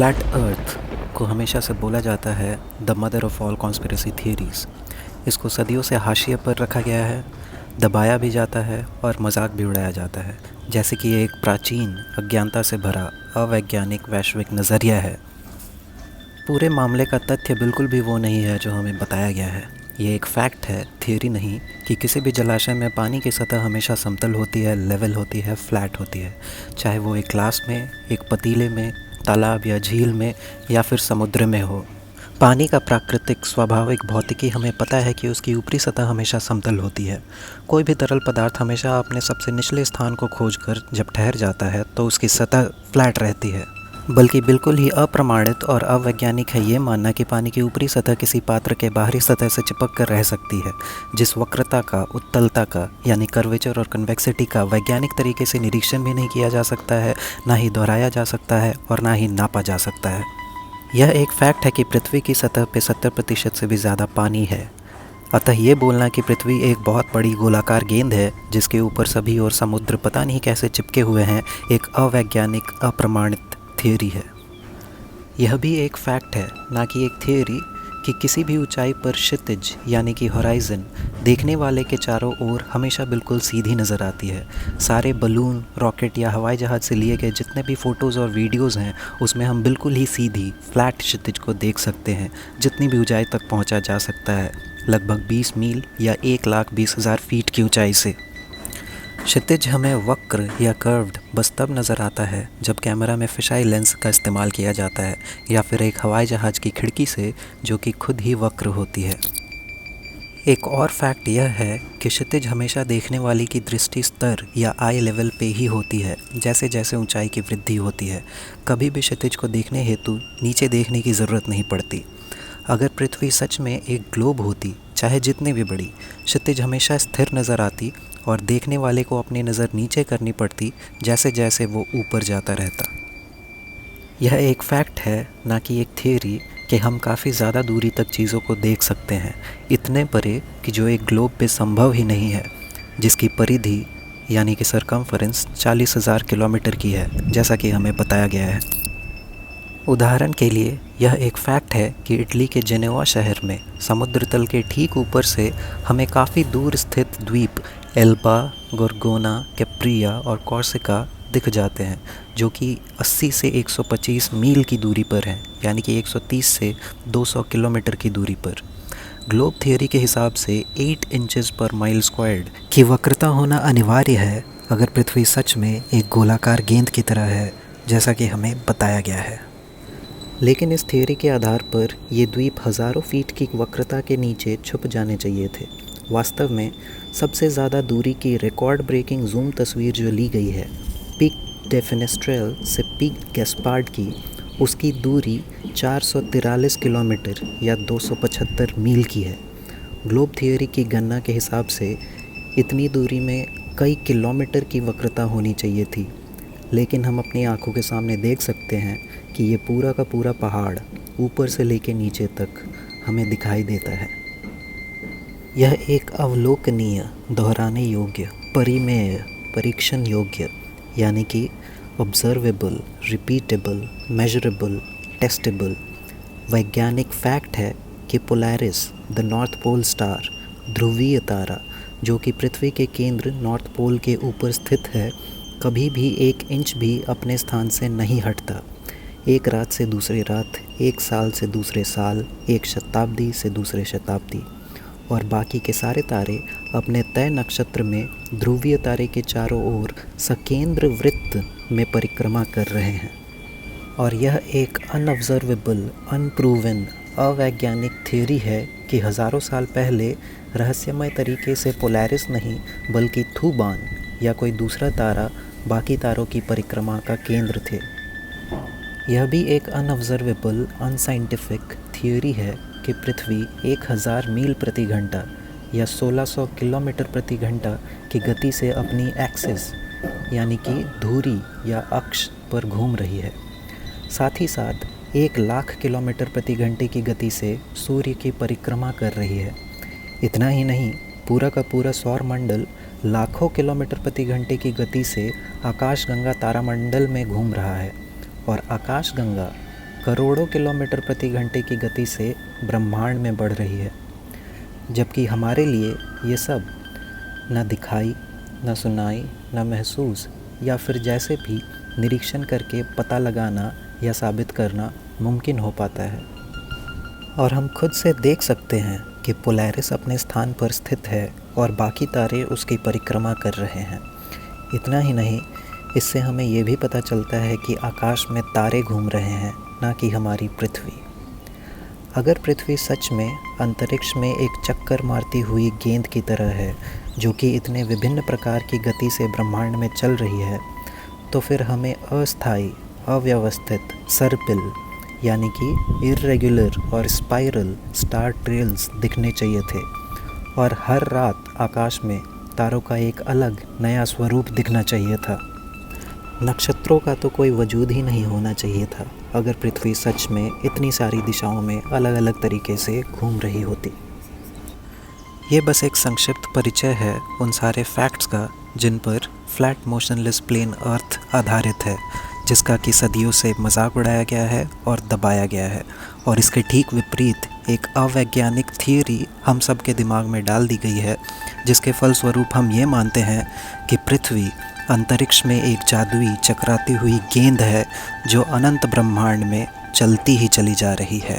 Flat earth को हमेशा से बोला जाता है the mother of all conspiracy theories. इसको सदियों से हाशिए पर रखा गया है, दबाया भी जाता है और मजाक भी उड़ाया जाता है, जैसे कि ये एक प्राचीन अज्ञानता से भरा अवैज्ञानिक वैश्विक नज़रिया है। पूरे मामले का तथ्य बिल्कुल भी वो नहीं है जो हमें बताया गया है। ये एक फैक्ट है, थियरी नहीं, कि किसी भी जलाशय में पानी की सतह हमेशा समतल होती है, लेवल होती है, फ्लैट होती है। चाहे वो एक ग्लास में, एक पतीले में, तालाब या झील में या फिर समुद्र में हो। पानी का प्राकृतिक स्वाभाविक भौतिकी हमें पता है कि उसकी ऊपरी सतह हमेशा समतल होती है। कोई भी तरल पदार्थ हमेशा अपने सबसे निचले स्थान को खोजकर जब ठहर जाता है तो उसकी सतह फ्लैट रहती है। बल्कि बिल्कुल ही अप्रमाणित और अवैज्ञानिक है ये मानना कि पानी की ऊपरी सतह किसी पात्र के बाहरी सतह से चिपक कर रह सकती है, जिस वक्रता का, उत्तलता का यानी कर्वेचर और कन्वेक्सिटी का वैज्ञानिक तरीके से निरीक्षण भी नहीं किया जा सकता है, ना ही दोहराया जा सकता है और ना ही नापा जा सकता है। यह एक फैक्ट है कि पृथ्वी की सतह पे 70% से भी ज़्यादा पानी है। अतः ये बोलना कि पृथ्वी एक बहुत बड़ी गोलाकार गेंद है जिसके ऊपर सभी और समुद्र पता नहीं कैसे चिपके हुए हैं, एक अवैज्ञानिक अप्रमाणित थियरी है। यह भी एक फैक्ट है, ना कि एक थियरी, कि किसी भी ऊंचाई पर क्षितिज यानी कि होराइज़न देखने वाले के चारों ओर हमेशा बिल्कुल सीधी नज़र आती है। सारे बलून, रॉकेट या हवाई जहाज़ से लिए गए जितने भी फ़ोटोज़ और वीडियोज़ हैं उसमें हम बिल्कुल ही सीधी फ्लैट क्षितिज को देख सकते हैं, जितनी भी ऊंचाई तक पहुंचा जा सकता है, लगभग 20 मील या 1,20,000 फीट की ऊंचाई से। क्षितिज हमें वक्र या कर्व्ड बस तब नज़र आता है जब कैमरा में फिशाई लेंस का इस्तेमाल किया जाता है या फिर एक हवाई जहाज़ की खिड़की से जो कि खुद ही वक्र होती है। एक और फैक्ट यह है कि क्षितिज हमेशा देखने वाले की दृष्टि स्तर या आई लेवल पे ही होती है। जैसे जैसे ऊंचाई की वृद्धि होती है, कभी भी क्षितिज को देखने हेतु नीचे देखने की ज़रूरत नहीं पड़ती। अगर पृथ्वी सच में एक ग्लोब होती, चाहे जितनी भी बड़ी, क्षितिज हमेशा स्थिर नज़र आती और देखने वाले को अपनी नज़र नीचे करनी पड़ती जैसे जैसे वो ऊपर जाता रहता। यह एक फैक्ट है, ना कि एक थियरी, कि हम काफ़ी ज़्यादा दूरी तक चीज़ों को देख सकते हैं, इतने परे कि जो एक ग्लोब पे संभव ही नहीं है, जिसकी परिधि यानी कि सरकमफरेंस 40,000 किलोमीटर की है, जैसा कि हमें बताया गया है। उदाहरण के लिए यह एक फैक्ट है कि इटली के जेनेवा शहर में समुद्र तल के ठीक ऊपर से हमें काफ़ी दूर स्थित द्वीप एल्बा, गोर्गोना, कैप्रिया और कॉर्सिका दिख जाते हैं, जो कि 80 से 125 मील की दूरी पर हैं, यानी कि 130 से 200 किलोमीटर की दूरी पर। ग्लोब थियरी के हिसाब से 8 इंचेस पर माइल स्क्वायर्ड की वक्रता होना अनिवार्य है अगर पृथ्वी सच में एक गोलाकार गेंद की तरह है, जैसा कि हमें बताया गया है। लेकिन इस थियरी के आधार पर ये द्वीप हज़ारों फीट की वक्रता के नीचे छुप जाने चाहिए थे। वास्तव में सबसे ज़्यादा दूरी की रिकॉर्ड ब्रेकिंग जूम तस्वीर जो ली गई है पीक डेफिनेस्ट्रेल से पीक गैस्पार्ड की, उसकी दूरी 443 किलोमीटर या 275 मील की है। ग्लोब थियरी की गणना के हिसाब से इतनी दूरी में कई किलोमीटर की वक्रता होनी चाहिए थी, लेकिन हम अपनी आंखों के सामने देख सकते हैं कि ये पूरा का पूरा पहाड़ ऊपर से लेकर नीचे तक हमें दिखाई देता है। यह एक अवलोकनीय, दोहराने योग्य, परिमेय, परीक्षण योग्य यानी कि ऑब्जर्वेबल, रिपीटेबल, मेजरेबल, टेस्टेबल वैज्ञानिक फैक्ट है कि Polaris, the north pole star, ध्रुवीय तारा, जो कि पृथ्वी के केंद्र नॉर्थ पोल के ऊपर स्थित है, कभी भी 1 इंच भी अपने स्थान से नहीं हटता। एक रात से दूसरी रात, एक साल से दूसरे साल, एक शताब्दी से दूसरे शताब्दी, और बाकी के सारे तारे अपने तय नक्षत्र में ध्रुवीय तारे के चारों ओर सकेंद्र वृत्त में परिक्रमा कर रहे हैं। और यह एक अनऑब्जर्वेबल, अनप्रूवन, अवैज्ञानिक थियरी है कि हज़ारों साल पहले रहस्यमय तरीके से पोलैरिस नहीं बल्कि थूबान या कोई दूसरा तारा बाकी तारों की परिक्रमा का केंद्र थे। यह भी एक अनऑब्जर्वेबल, अनसाइंटिफिक थियरी है कि पृथ्वी 1000 मील प्रति घंटा या 1600 किलोमीटर प्रति घंटा की गति से अपनी एक्सिस यानी कि धुरी या अक्ष पर घूम रही है। साथ ही साथ 1,00,000 किलोमीटर प्रति घंटे की गति से सूर्य की परिक्रमा कर रही है। इतना ही नहीं, पूरा का पूरा सौरमंडल लाखों किलोमीटर प्रति घंटे की गति से आकाशगंगा तारामंडल में घूम रहा है, और आकाशगंगा करोड़ों किलोमीटर प्रति घंटे की गति से ब्रह्मांड में बढ़ रही है, जबकि हमारे लिए ये सब न दिखाई, न सुनाई, न महसूस या फिर जैसे भी निरीक्षण करके पता लगाना या साबित करना मुमकिन हो पाता है। और हम खुद से देख सकते हैं कि पोलैरिस अपने स्थान पर स्थित है और बाकी तारे उसकी परिक्रमा कर रहे हैं। इतना ही नहीं, इससे हमें ये भी पता चलता है कि आकाश में तारे घूम रहे हैं, ना कि हमारी पृथ्वी। अगर पृथ्वी सच में अंतरिक्ष में एक चक्कर मारती हुई गेंद की तरह है जो कि इतने विभिन्न प्रकार की गति से ब्रह्मांड में चल रही है, तो फिर हमें अस्थायी, अव्यवस्थित सर्पिल यानी कि इर्रेगुलर और स्पाइरल स्टार ट्रेल्स दिखने चाहिए थे, और हर रात आकाश में तारों का एक अलग नया स्वरूप दिखना चाहिए था। नक्षत्रों का तो कोई वजूद ही नहीं होना चाहिए था अगर पृथ्वी सच में इतनी सारी दिशाओं में अलग अलग तरीके से घूम रही होती। ये बस एक संक्षिप्त परिचय है उन सारे फैक्ट्स का जिन पर फ्लैट मोशनलेस प्लेन अर्थ आधारित है, जिसका कि सदियों से मजाक उड़ाया गया है और दबाया गया है, और इसके ठीक विपरीत एक अवैज्ञानिक थियरी हम सब के दिमाग में डाल दी गई है, जिसके फलस्वरूप हम ये मानते हैं कि पृथ्वी अंतरिक्ष में एक जादुई चकराती हुई गेंद है जो अनंत ब्रह्मांड में चलती ही चली जा रही है।